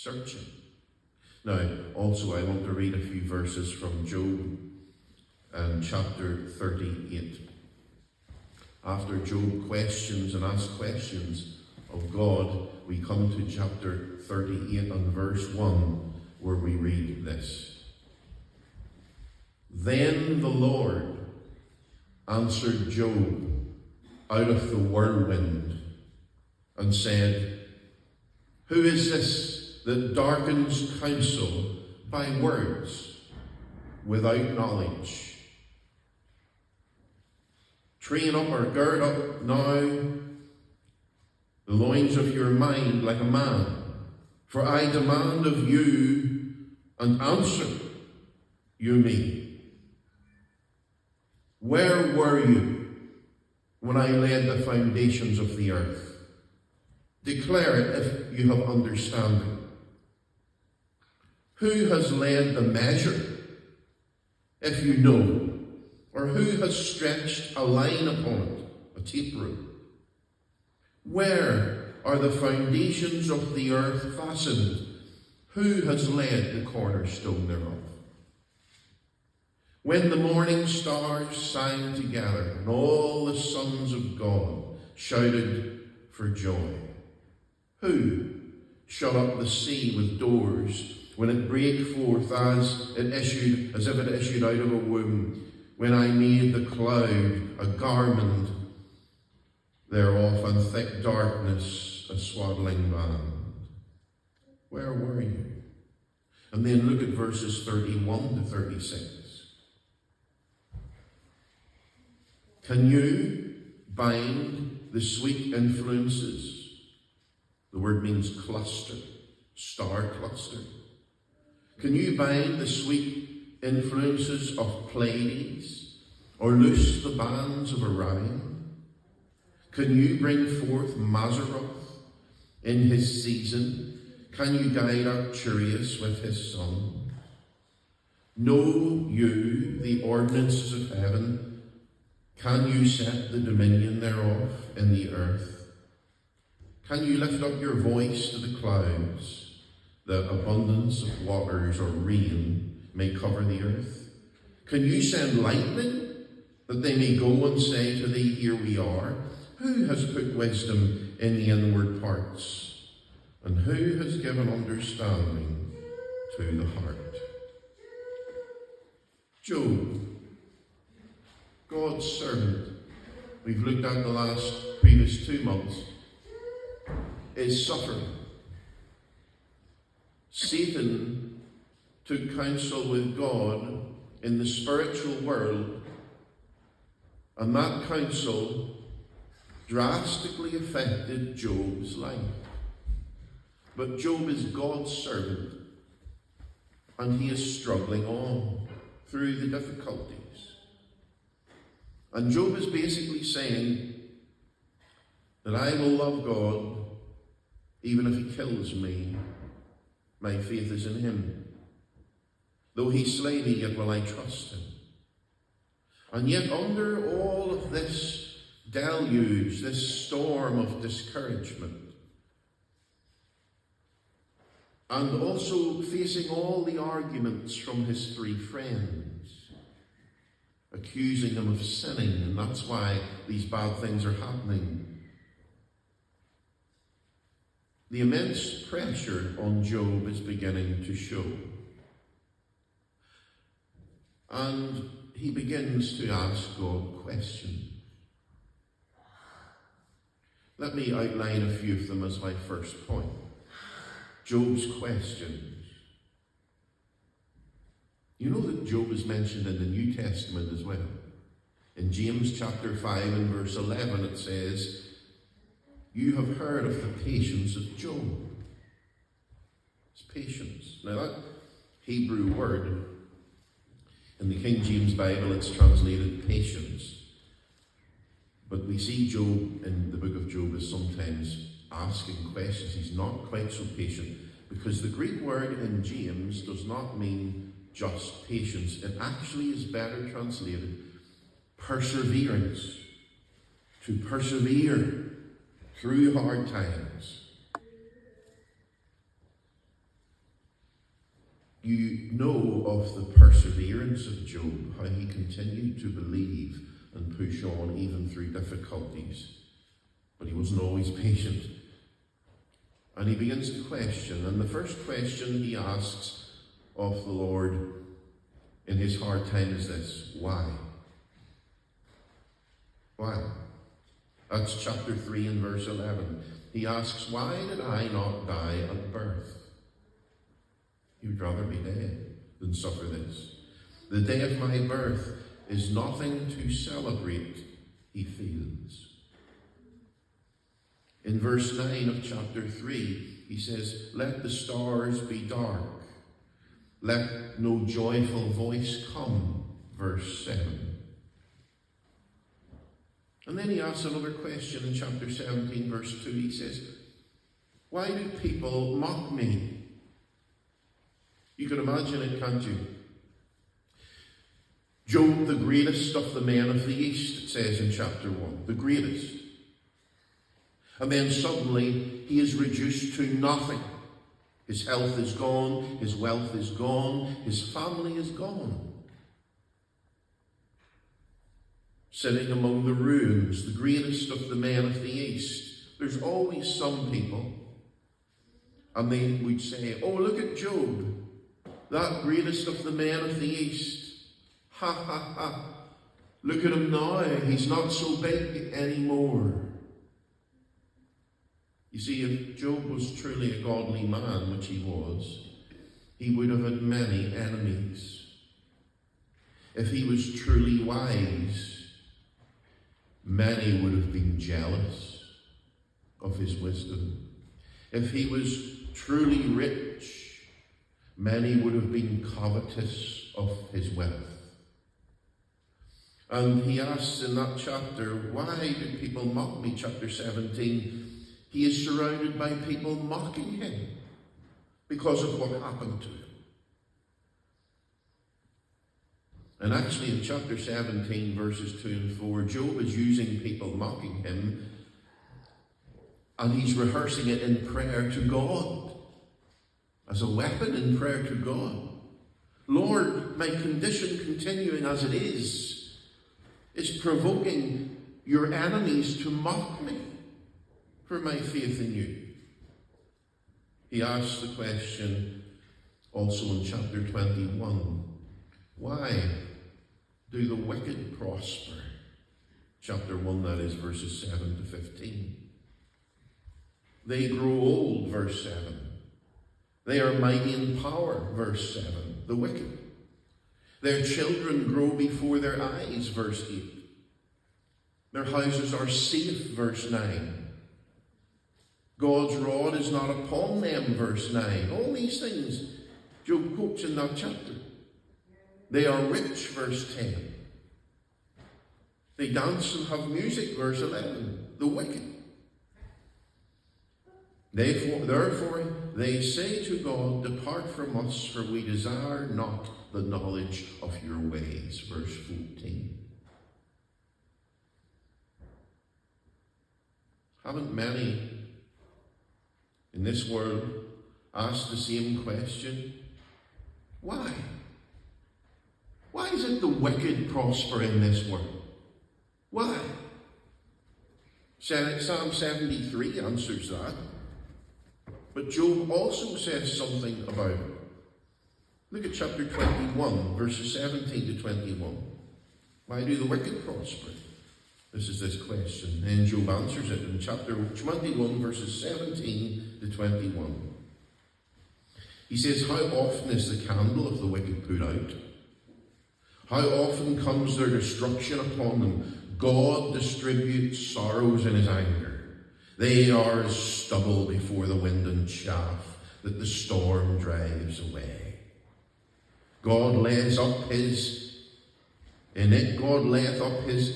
searching. Now, also I want to read a few verses from Job chapter 38. After Job questions and asks questions of God, we come to chapter 38 and verse 1, where we read this. Then the Lord answered Job out of the whirlwind and said, Who is this that darkens counsel by words without knowledge? Train up or gird up now the loins of your mind like a man, for I demand of you, and answer you me. Where were you when I laid the foundations of the earth? Declare it if you have understanding. Who has laid the measure, if you know? Or who has stretched a line upon it, a tape rule? Where are the foundations of the earth fastened? Who has laid the cornerstone thereof? When the morning stars sang together, and all the sons of God shouted for joy, who shut up the sea with doors when it brake forth as if it issued out of a womb? When I made the cloud a garment thereof, and thick darkness a swaddling band. Where were you? And then look at verses 31 to 36. Can you bind the sweet influences? The word means cluster, star cluster. Can you bind the sweet influences of Pleiades, or loose the bands of Orion? Can you bring forth Mazzaroth in his season? Can you guide Arcturus with his son? Know you the ordinances of heaven? Can you set the dominion thereof in the earth? Can you lift up your voice to the clouds, that abundance of waters or rain may cover the earth? Can you send lightning, that they may go and say to thee, Here we are? Who has put wisdom in the inward parts? And who has given understanding to the heart? Job, God's servant, we've looked at the previous 2 months, is suffering. Satan took counsel with God in the spiritual world, and that counsel drastically affected Job's life. But Job is God's servant, and he is struggling on through the difficulties. And Job is basically saying that I will love God even if he kills me. My faith is in him. Though he slay me, yet will I trust him. And yet under all of this deluge, this storm of discouragement, and also facing all the arguments from his 3 friends, accusing him of sinning, and that's why these bad things are happening, the immense pressure on Job is beginning to show. And he begins to ask God questions. Let me outline a few of them as my first point. Job's questions. You know that Job is mentioned in the New Testament as well. In James chapter 5 and verse 11 it says, You have heard of the patience of Job. It's patience. Now that Hebrew word, in the King James Bible, it's translated patience. But we see Job in the book of Job is sometimes asking questions. He's not quite so patient, because the Greek word in James does not mean just patience. It actually is better translated perseverance. To persevere through hard times. You know of the perseverance of Job, how he continued to believe and push on even through difficulties. But he wasn't always patient. And he begins to question. And the first question he asks of the Lord in his hard time is this: why? Why? That's chapter 3 and verse 11. He asks, why did I not die at birth? He would rather be dead than suffer this. The day of my birth is nothing to celebrate, he feels. In verse 9 of chapter 3, he says, let the stars be dark. Let no joyful voice come. Verse 7. And then he asks another question in chapter 17, verse 2. He says, why do people mock me? You can imagine it, can't you? Job, the greatest of the men of the East, it says in chapter 1. The greatest. And then suddenly he is reduced to nothing. His health is gone, his wealth is gone, his family is gone. Sitting among the ruins, the greatest of the men of the East. There's always some people, and they would say, oh, look at Job, that greatest of the men of the East. Ha ha ha. Look at him now, he's not so big anymore. You see, if Job was truly a godly man, which he was, he would have had many enemies. If he was truly wise, many would have been jealous of his wisdom. If he was truly rich, many would have been covetous of his wealth. And he asks in that chapter, why do people mock me? Chapter 17, he is surrounded by people mocking him because of what happened to him. And actually in chapter 17, verses 2 and 4, Job is using people mocking him, and he's rehearsing it in prayer to God, as a weapon in prayer to God. Lord, my condition continuing as it is provoking your enemies to mock me for my faith in you. He asks the question also in chapter 21, why do the wicked prosper? Chapter 1, that is, verses 7 to 15. They grow old, verse 7. They are mighty in power, verse 7. The wicked. Their children grow before their eyes, verse 8. Their houses are safe, verse 9. God's rod is not upon them, verse 9. All these things Job quotes in that chapter. They are rich, verse 10. They dance and have music, verse 11. The wicked. Therefore, they say to God, depart from us, for we desire not the knowledge of your ways, verse 14. Haven't many in this world asked the same question? Why? Why is it the wicked prosper in this world? Why? Psalm 73 answers that. But Job also says something about it. Look at chapter 21, verses 17 to 21. Why do the wicked prosper? This is this question. And Job answers it in chapter 21, verses 17 to 21. He says, how often is the candle of the wicked put out? How often comes their destruction upon them? God distributes sorrows in his anger. They are as stubble before the wind and chaff that the storm drives away. God layeth up his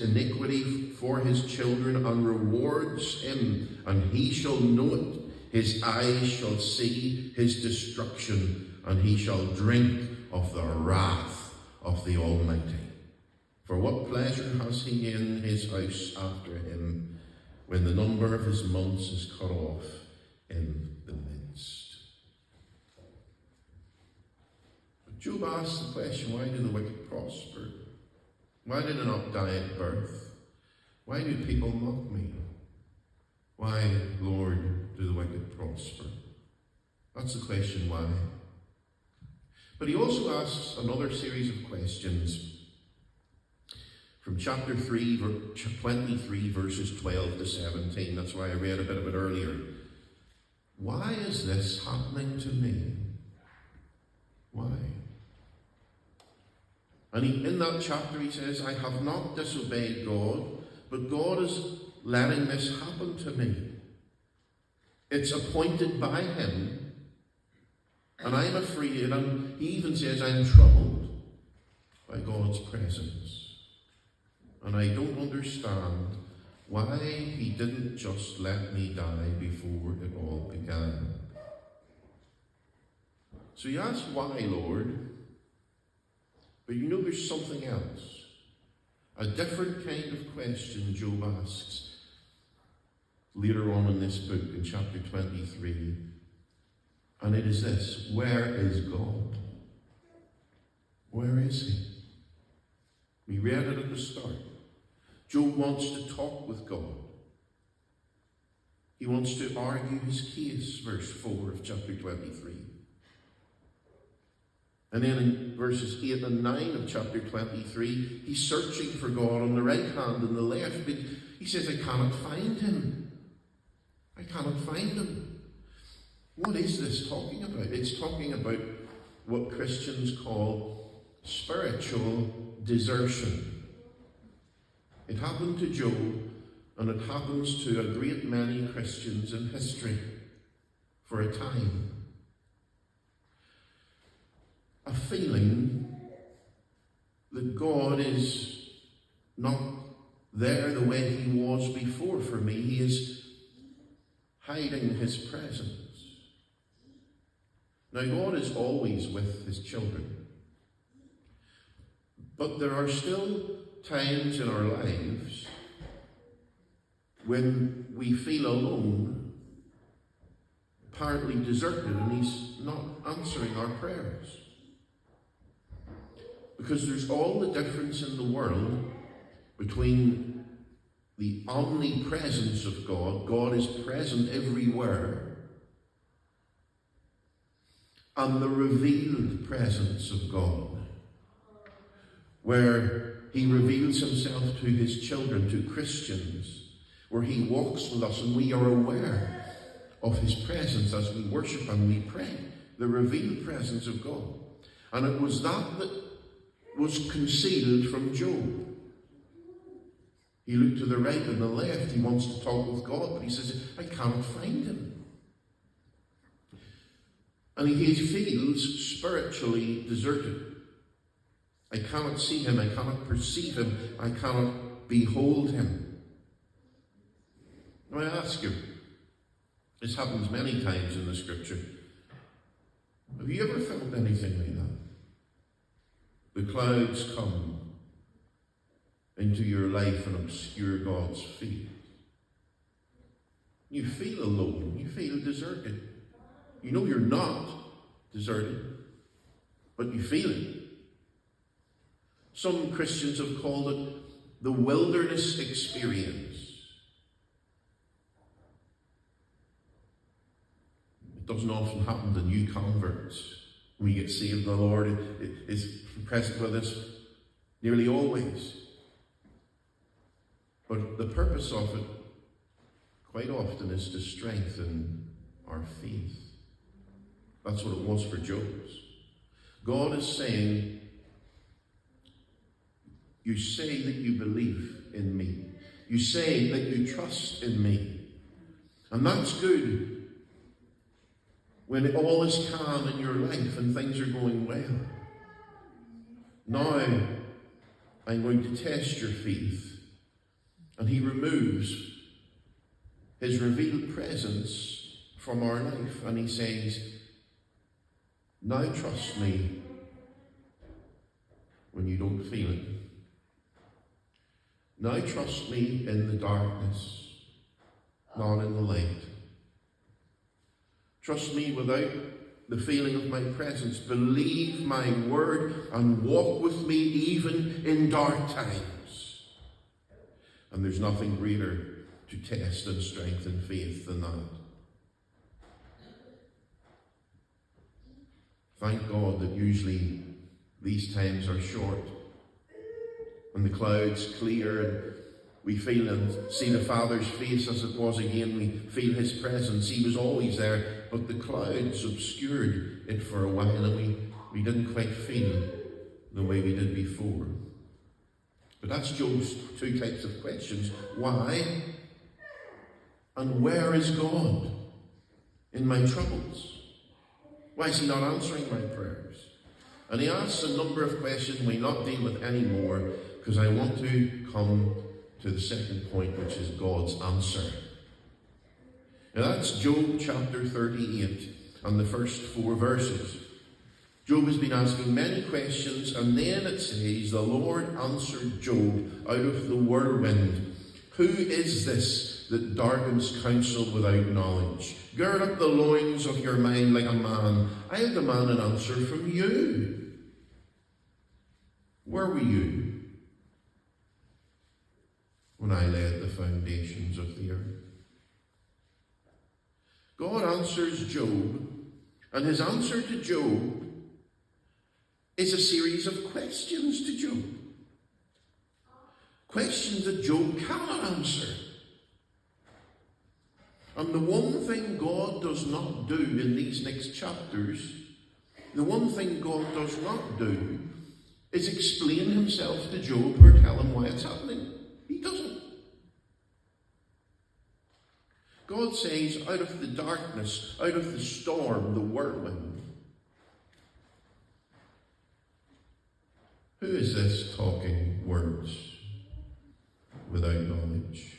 iniquity for his children and rewards him, and he shall know it. His eyes shall see his destruction, and he shall drink of the wrath of the Almighty. For what pleasure has he in his house after him, when the number of his months is cut off in the midst? Job asks the question, why do the wicked prosper? Why did I not die at birth? Why do people mock me? Why, Lord, do the wicked prosper? That's the question, why. But he also asks another series of questions from chapter 23, verses 12 to 17. That's why I read a bit of it earlier. Why is this happening to me? Why? And in that chapter he says, I have not disobeyed God, but God is letting this happen to me. It's appointed by him, and I'm afraid, and he even says I'm troubled by God's presence. And I don't understand why he didn't just let me die before it all began. So he asks, why, Lord? But you know there's something else. A different kind of question Job asks later on in this book, in chapter 23. And it is this: where is God? Where is he? We read it at the start. Job wants to talk with God. He wants to argue his case, verse 4 of chapter 23. And then in verses 8 and 9 of chapter 23, he's searching for God on the right hand and the left, but he says, I cannot find him. I cannot find him. What is this talking about? It's talking about what Christians call spiritual desertion. It happened to Job, and it happens to a great many Christians in history for a time. A feeling that God is not there the way he was before for me. He is hiding his presence. Now, God is always with his children. But there are still times in our lives when we feel alone, apparently deserted, and he's not answering our prayers. Because there's all the difference in the world between the omnipresence of God, God is present everywhere, and the revealed presence of God, where he reveals himself to his children, to Christians, where he walks with us and we are aware of his presence as we worship and we pray, the revealed presence of God. And it was that was concealed from Job. He looked to the right and the left. He wants to talk with God, but he says, I cannot find him. And he feels spiritually deserted. I cannot see him. I cannot perceive him. I cannot behold him. Now I ask you, this happens many times in the scripture. Have you ever felt anything like that? The clouds come into your life and obscure God's feet. You feel alone. You feel deserted. You know you're not deserted, but you feel it. Some Christians have called it the wilderness experience. It doesn't often happen to new converts. When we get saved, the Lord is present with us nearly always. But the purpose of it quite often is to strengthen our faith. That's what it was for Job's. God is saying, you say that you believe in me. You say that you trust in me. And that's good when all is calm in your life and things are going well. Now, I'm going to test your faith. And he removes his revealed presence from our life. And he says, now trust me when you don't feel it. Now trust me in the darkness, not in the light. Trust me without the feeling of my presence. Believe my word and walk with me even in dark times. And there's nothing greater to test and strengthen faith than that. Thank God that usually these times are short and the clouds clear and we feel and see the Father's face as it was again. We feel his presence. He was always there, but the clouds obscured it for a while and we didn't quite feel the way we did before. But that's Job's two types of questions. Why? And where is God in my troubles? Why is he not answering my prayers? And he asks a number of questions we not deal with anymore, because I want to come to the second point, which is God's answer. Now that's Job chapter 38 and the first 4 verses. Job has been asking many questions, and then it says, the Lord answered Job out of the whirlwind. Who is this that darkens counsel without knowledge? Gird up the loins of your mind like a man. I demand an answer from you. Where were you when I laid the foundations of the earth? God answers Job, and his answer to Job is a series of questions to Job. Questions that Job cannot answer. And the one thing God does not do in these next chapters, the one thing God does not do is explain himself to Job or tell him why it's happening. He doesn't. God says, out of the darkness, out of the storm, the whirlwind, who is this talking words without knowledge?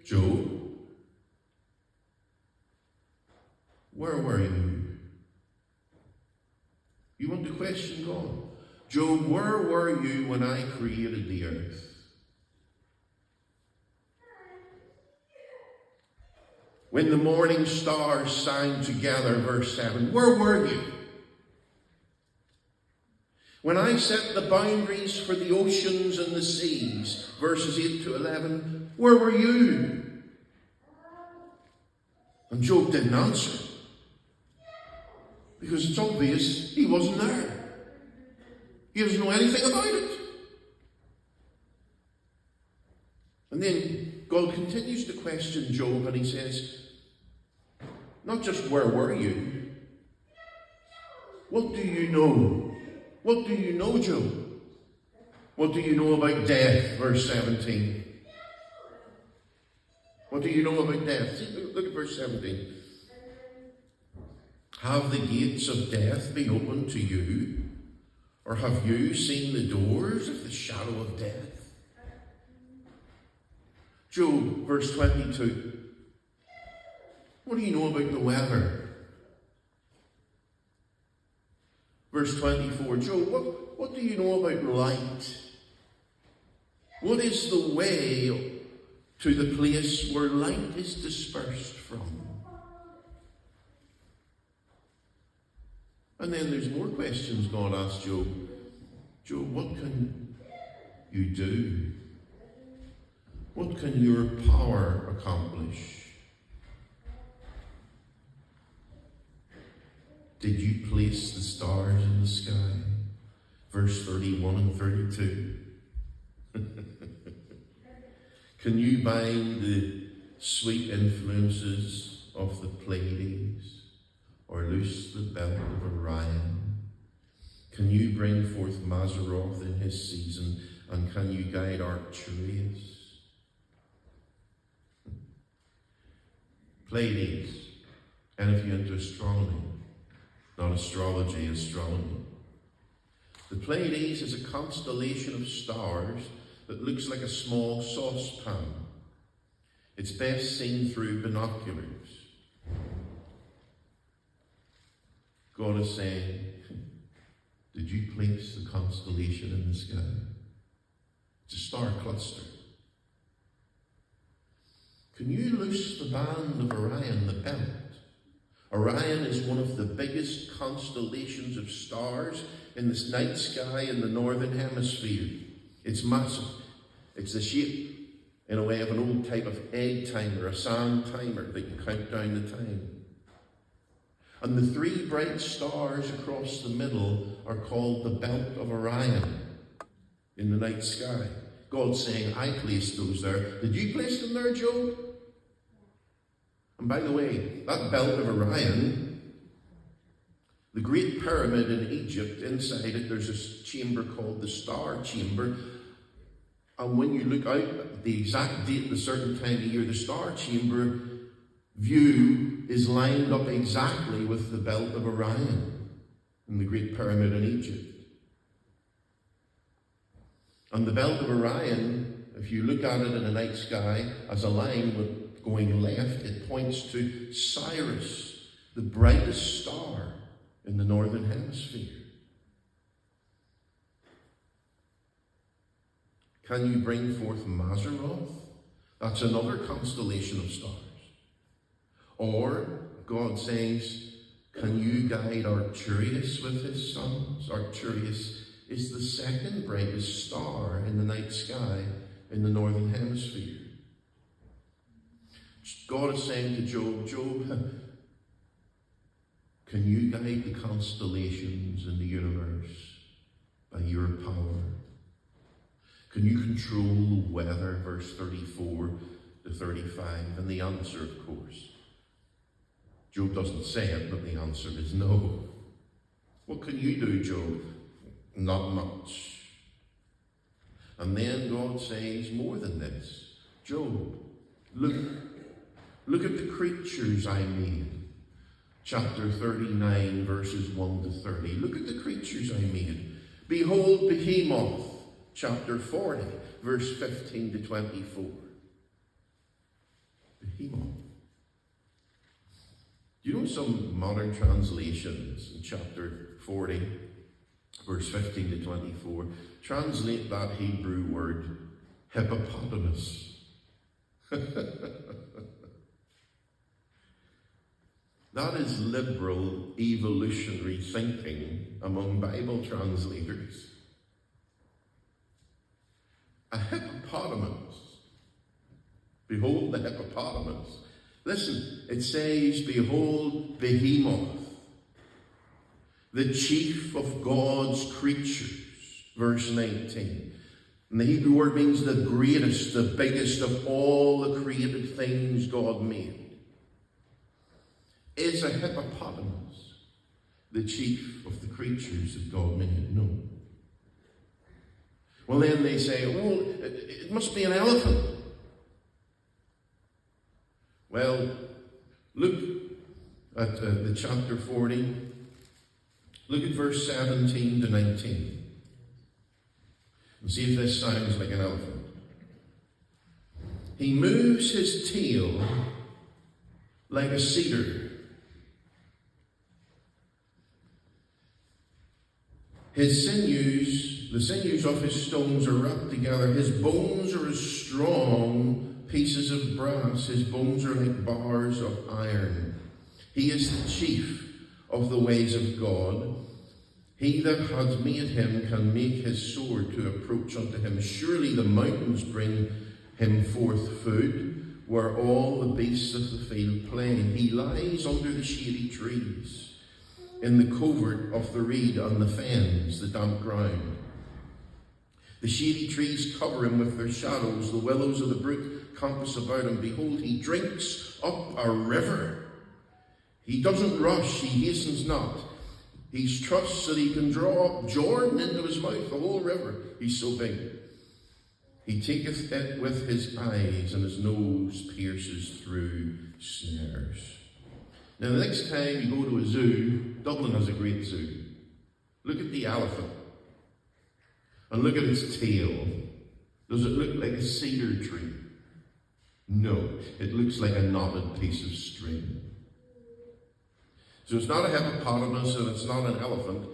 Job, where were you? You want to question God? Job, where were you when I created the earth? When the morning stars sang together, verse 7, where were you? When I set the boundaries for the oceans and the seas, verses 8 to 11, where were you? And Job didn't answer, because it's obvious he wasn't there. He doesn't know anything about it. And then God continues to question Job, and he says, not just where were you? What do you know? What do you know, Job? What do you know about death? Verse 17. What do you know about death? See, look at verse 17. Have the gates of death been opened to you? Or have you seen the doors of the shadow of death? Job, verse 22. What do you know about the weather? Verse 24. Job, what do you know about light? What is the way to the place where light is dispersed from? And then there's more questions God asks Job. Job, what can you do? What can your power accomplish? Did you place the stars in the sky? Verse 31 and 32. Can you bind the sweet influences of the Pleiades, or loose the belt of Orion? Can you bring forth Mazzaroth in his season, and can you guide Arcturus? Pleiades, and if you're into astronomy, not astrology, astronomy. The Pleiades is a constellation of stars that looks like a small saucepan. It's best seen through binoculars. God is saying, did you place the constellation in the sky? It's a star cluster. Can you loose the band of Orion, the belt? Orion is one of the biggest constellations of stars in the night sky in the northern hemisphere. It's massive. It's the shape, in a way, of an old type of egg timer, a sand timer that can count down the time. And the three bright stars across the middle are called the belt of Orion in the night sky. God's saying, I placed those there. Did you place them there, Job? And by the way, that belt of Orion, the Great Pyramid in Egypt, inside it there's a chamber called the Star Chamber. And when you look out at the exact date, the certain time of year, the Star Chamber view is lined up exactly with the belt of Orion in the Great Pyramid in Egypt. And the belt of Orion, if you look at it in the night sky as a line going left, it points to Sirius, the brightest star in the northern hemisphere. Can you bring forth Mazzaroth? That's another constellation of stars. Or, God says, can you guide Arcturus with his sons? Arcturus is the second brightest star in the night sky in the northern hemisphere. God is saying to Job, Job, can you guide the constellations in the universe by your power? Can you control the weather, verse 34 to 35? And the answer, of course, Job doesn't say it, but the answer is no. What can you do, Job? Not much. And then God says more than this. Job, look at the creatures I made. Chapter 39, verses 1 to 30. Look at the creatures I made. Behold, Behemoth. Chapter 40, verse 15 to 24. Behemoth. Do you know some modern translations in chapter 40, verse 15 to 24, translate that Hebrew word hippopotamus? That is liberal evolutionary thinking among Bible translators. A hippopotamus. Behold the hippopotamus. Listen, it says, behold Behemoth, the chief of God's creatures. Verse 19. And the Hebrew word means the greatest, the biggest of all the created things God made. Is a hippopotamus the chief of the creatures that God made? No. Well, then they say, well, it must be an elephant. Well, look at the chapter 40. Look at verse 17 to 19. And see if this sounds like an elephant. He moves his tail like a cedar. His sinews, the sinews of his stones are wrapped together. His bones are as strong pieces of brass. His bones are like bars of iron. He is the chief of the ways of God. He that has made him can make his sword to approach unto him. Surely the mountains bring him forth food, where all the beasts of the field play. He lies under the shady trees, in the covert of the reed on the fens, the damp ground. The shady trees cover him with their shadows. The willows of the brook compass about him. Behold, he drinks up a river. He doesn't rush, he hastens not. He trusts that he can draw up Jordan into his mouth, the whole river. He's so big. He taketh it with his eyes, and his nose pierces through snares. Now, the next time you go to a zoo, Dublin has a great zoo. Look at the elephant. And look at its tail. Does it look like a cedar tree? No, it looks like a knotted piece of string. So it's not a hippopotamus and it's not an elephant.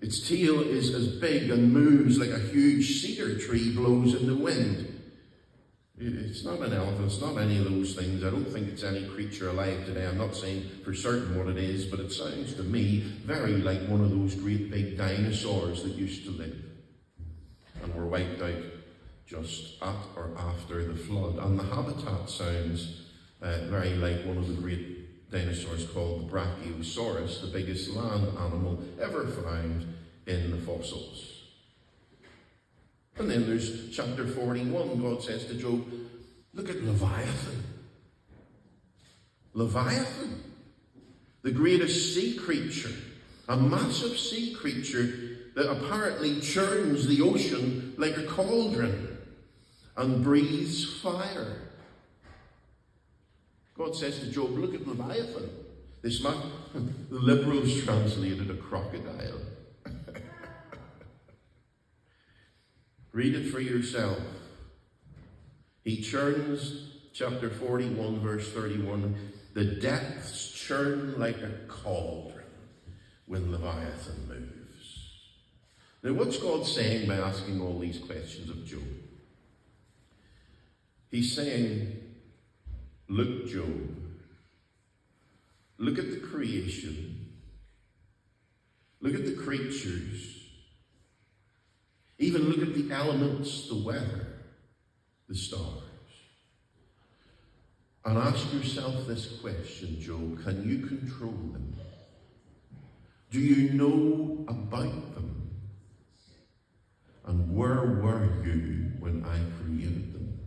Its tail is as big and moves like a huge cedar tree blows in the wind. It's not an elephant, it's not any of those things. I don't think it's any creature alive today. I'm not saying for certain what it is, but it sounds to me very like one of those great big dinosaurs that used to live and were wiped out just at or after the flood. And the habitat sounds very like one of the great dinosaurs called the Brachiosaurus, the biggest land animal ever found in the fossils. And then there's chapter 41. God says to Job, look at Leviathan. Leviathan, the greatest sea creature, a massive sea creature that apparently churns the ocean like a cauldron and breathes fire. God says to Job, look at Leviathan. This man, the liberals translated a crocodile. Read it for yourself. He churns, chapter 41, verse 31, the depths churn like a cauldron when Leviathan moves. Now, what's God saying by asking all these questions of Job? He's saying, look, Job, look at the creation, look at the creatures, even look at the elements, the weather, the stars. And ask yourself this question, Job, can you control them? Do you know about them? And where were you when I created them?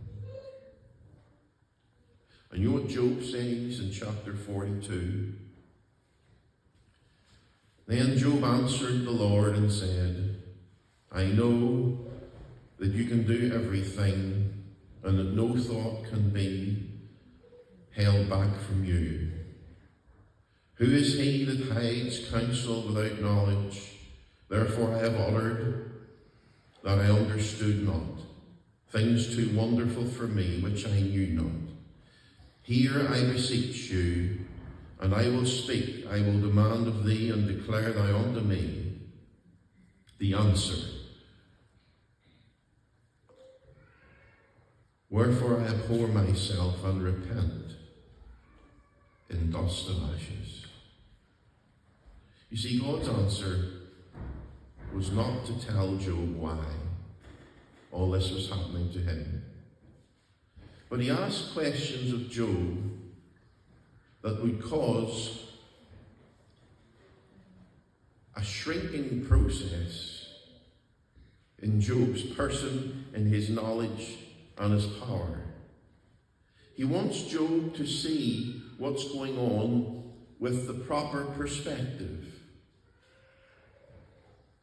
And you know what Job says in chapter 42? Then Job answered the Lord and said, I know that you can do everything and that no thought can be held back from you. Who is he that hides counsel without knowledge? Therefore I have uttered that I understood not, things too wonderful for me which I knew not. Hear, I beseech you, and I will speak. I will demand of thee and declare thou unto me the answer. Wherefore I abhor myself and repent in dust and ashes. You see, God's answer was not to tell Job why all this was happening to him. But he asked questions of Job that would cause a shrinking process in Job's person, in his knowledge, and his power. He wants Job to see what's going on with the proper perspective.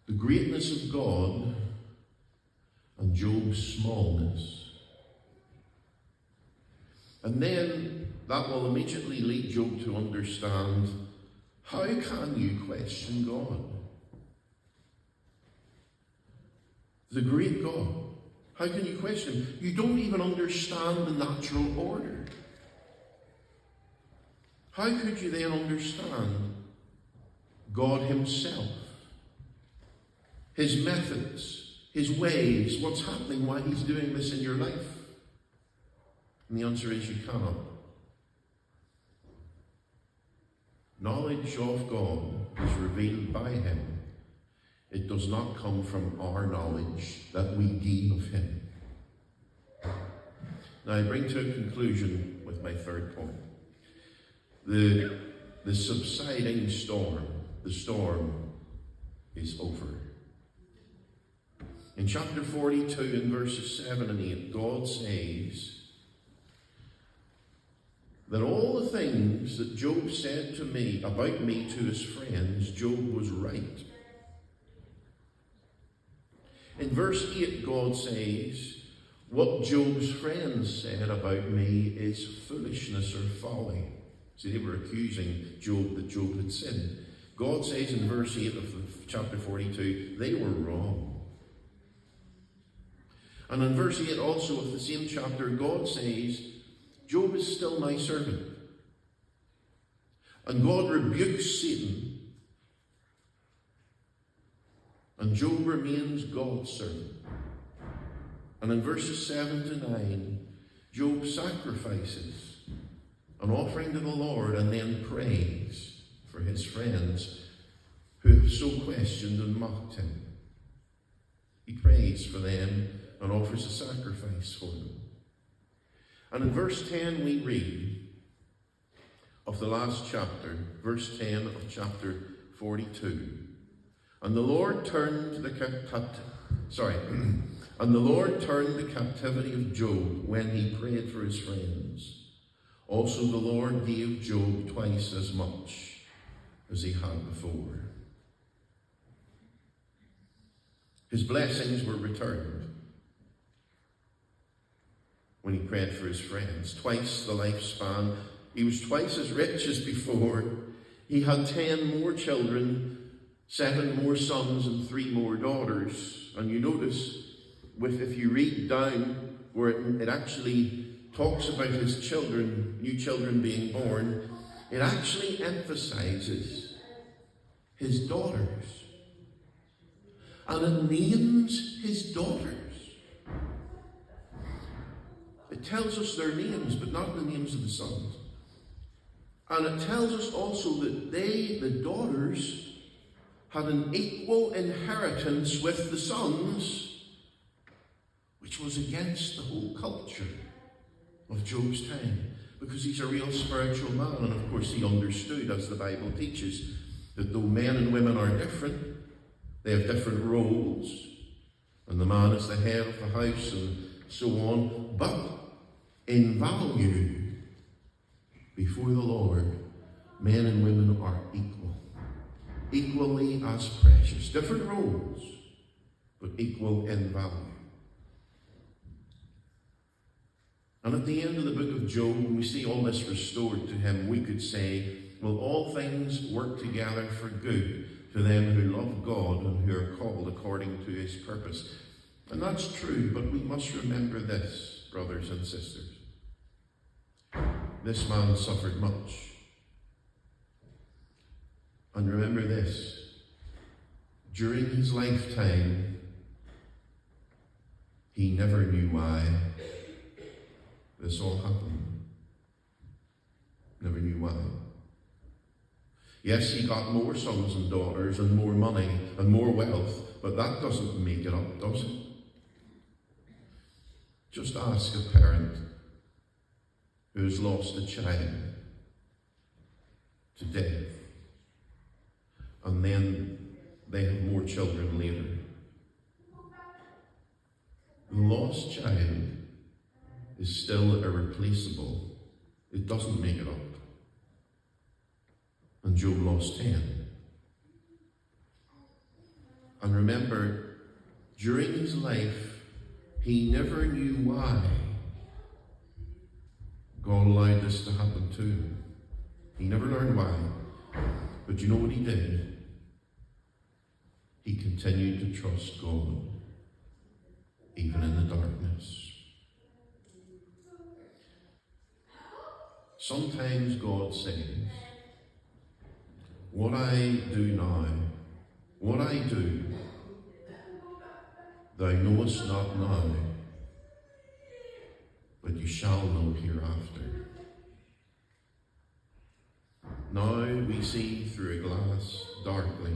The greatness of God and Job's smallness. And then that will immediately lead Job to understand, how can you question God? The great God. How can you question him? You don't even understand the natural order. How could you then understand God himself? His methods, his ways, what's happening, why he's doing this in your life? And the answer is you cannot. Knowledge of God is revealed by him. It does not come from our knowledge that we gain of him. Now I bring to a conclusion with my third point. The subsiding storm, the storm is over. In chapter 42 in verses 7 and 8, God says that all the things that Job said to me, about me to his friends, Job was right. In verse 8, God says, what Job's friends said about me is foolishness or folly. See, they were accusing Job that Job had sinned. God says in verse 8 of chapter 42, they were wrong. And in verse 8 also of the same chapter, God says, Job is still my servant. And God rebukes Satan. And Job remains God's servant. And in verses 7 to 9, Job sacrifices an offering to the Lord and then prays for his friends who have so questioned and mocked him. He prays for them and offers a sacrifice for them. And in verse 10 we read of the last chapter, verse 10 of chapter 42. And the Lord turned the captivity of Job when he prayed for his friends. Also the Lord gave Job twice as much as he had before. His blessings were returned when he prayed for his friends. Twice the lifespan. He was twice as rich as before. He had 10 more children, 7 more sons and 3 more daughters. And you notice, if you read down where it actually talks about his children, new children being born, it actually emphasizes his daughters. And it names his daughters. It tells us their names, but not the names of the sons. And it tells us also that they, the daughters, had an equal inheritance with the sons, which was against the whole culture of Job's time, because he's a real spiritual man, and of course he understood, as the Bible teaches, that though men and women are different, they have different roles, and the man is the head of the house and so on, but in value before the Lord, men and women are equal, equally as precious. Different roles, but equal in value. And at the end of the book of Job, when we see all this restored to him, we could say, well, all things work together for good to them who love God and who are called according to his purpose. And that's true, but we must remember this, brothers and sisters. This man suffered much. And remember this, during his lifetime, he never knew why this all happened. Never knew why. Yes, he got more sons and daughters and more money and more wealth, but that doesn't make it up, does it? Just ask a parent who has lost a child to death, and then they have more children later. The lost child is still irreplaceable. It doesn't make it up. And Job lost 10. And remember, during his life, he never knew why God allowed this to happen to him. He never learned why. But you know what he did? He continued to trust God, even in the darkness. Sometimes God says, what I do now, what I do, thou knowest not now, but you shall know hereafter. Now we see through a glass darkly,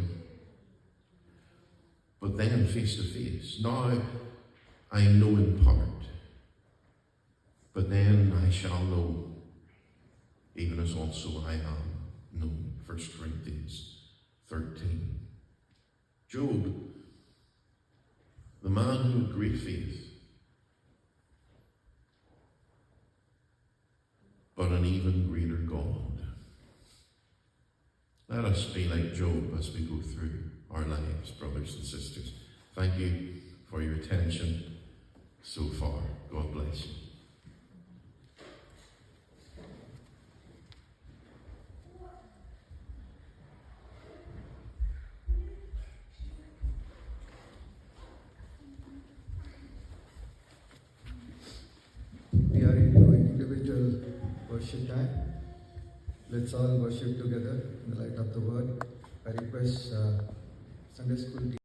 but then face to face. Now I know in part, but then I shall know, even as also I am known. 1 Corinthians 13. Job, the man who had great faith, but an even greater God. Let us be like Job as we go through our lives, brothers and sisters. Thank you for your attention so far. God bless you. We are into individual worship time. Let's all worship together in the light of the word. I request Sunday school team